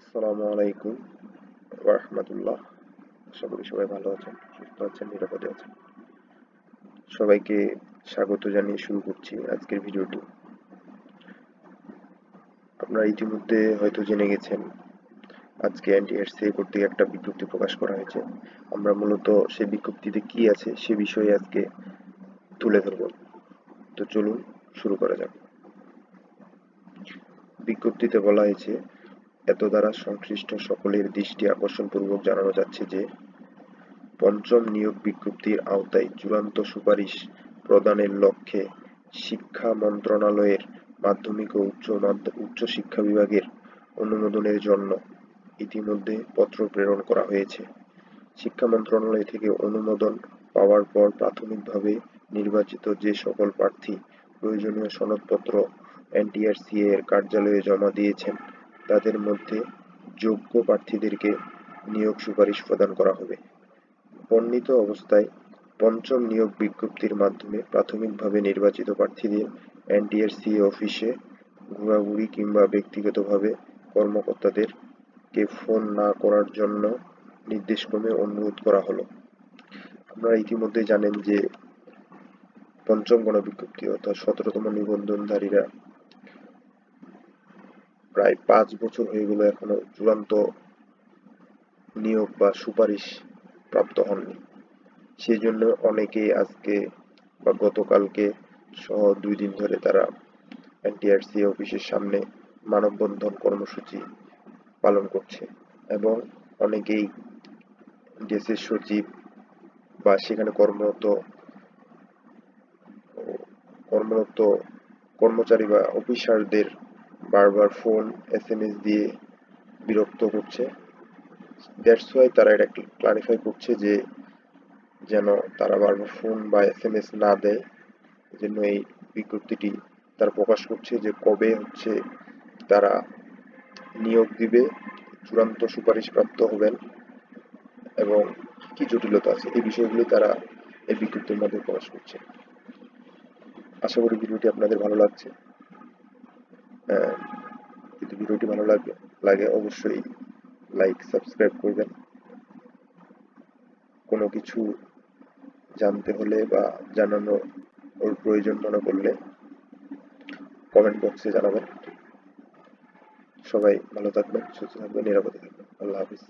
আসসালামু আলাইকুম ওয়া রাহমাতুল্লাহ। আশা করি সবাই ভালো আছেন, সুস্থ আছেন, নিরাপদে আছেন। সবাইকে স্বাগত জানিয়ে শুরু করছি আজকের ভিডিওটি। আপনারা ইতিমধ্যে হয়তো জেনে গেছেন আজকে এনটিআরসিএ কর্তৃক একটা বিজ্ঞপ্তি প্রকাশ করা হয়েছে। আমরা মূলত সেই বিজ্ঞপ্তিতে কি আছে সে বিষয়ে আজকে তুলে ধরব। তো চলুন শুরু করা যাক। বিজ্ঞপ্তিতে বলা হয়েছে, এত দ্বারা সংশ্লিষ্ট সকলের দৃষ্টি আকর্ষণপূর্বক জানানো যাচ্ছে যে পঞ্চম নিয়োগ বিজ্ঞপ্তির আওতায় চূড়ান্ত সুপারিশ প্রদানের লক্ষ্যে শিক্ষা মন্ত্রণালয়ের মাধ্যমিক ও উচ্চ শিক্ষা বিভাগের অনুমোদনের জন্য ইতিমধ্যে পত্র প্রেরণ করা হয়েছে। শিক্ষা মন্ত্রণালয় থেকে অনুমোদন পাওয়ার পর প্রাথমিকভাবে নির্বাচিত যে সকল প্রার্থী প্রয়োজনীয় সনদপত্র এনটিআরসিএ এর কার্যালয়ে জমা দিয়েছেন তাদের মধ্যে যোগ্য প্রার্থীদেরকে নিয়োগ সুপারিশ প্রদান করা হবে। বর্ণিত অবস্থায় পঞ্চম নিয়োগ বিজ্ঞপ্তির মাধ্যমে প্রাথমিকভাবে নির্বাচিত প্রার্থীদের এনটিআরসিএ অফিসে ঘোরাঘুরি কিংবা ব্যক্তিগতভাবে কর্মকর্তাদেরকে ফোন না করার জন্য নির্দেশক্রমে অনুরোধ করা হলো। আপনারা ইতিমধ্যে জানেন যে পঞ্চম গণবিজ্ঞপ্তি অর্থাৎ 17তম নিবন্ধনধারীরা প্রায় 5 বছর হয়ে গেল এখনো চূড়ান্ত নিয়োগ বা সুপারিশ প্রাপ্ত হননি। সেই জন্য অনেকেই আজকে বা গতকালকে সহ 2 দিন ধরে তারা এনটিআরসি অফিসের সামনে মানববন্ধন কর্মসূচি পালন করছে এবং অনেকেই দেশের সচিব বা সেখানে কর্মরত কর্মচারী বা অফিসারদের বারবার ফোন এসএমএস দিয়ে বিরক্ত করছে। দ্যাটস ওয়াই তারা এটা ক্লারিফাই করছে যে যেন তারা বারবার ফোন বা এসএমএস না দেয়। এজন্য এই বিজ্ঞপ্তিটি তারা প্রকাশ করছে যে কবে হচ্ছে তারা নিয়োগ দিবে, চূড়ান্ত সুপারিশ প্রাপ্ত হবেন এবং কি জটিলতা আছে এই বিষয়গুলি তারা এই বিজ্ঞপ্তির মাধ্যমে প্রকাশ করছে। আশা করি ভিডিওটি আপনাদের ভালো লাগছে। যদি ভিডিওটি ভালো লাগে অবশ্যই লাইক সাবস্ক্রাইব করবেন। কোনো কিছু জানতে হলে বা জানানো ওর প্রয়োজন মনে করলে কমেন্ট বক্সে জানাবেন। সবাই ভালো থাকবেন, সুস্থ থাকবেন, নিরাপদে থাকবেন। আল্লাহ হাফিজ।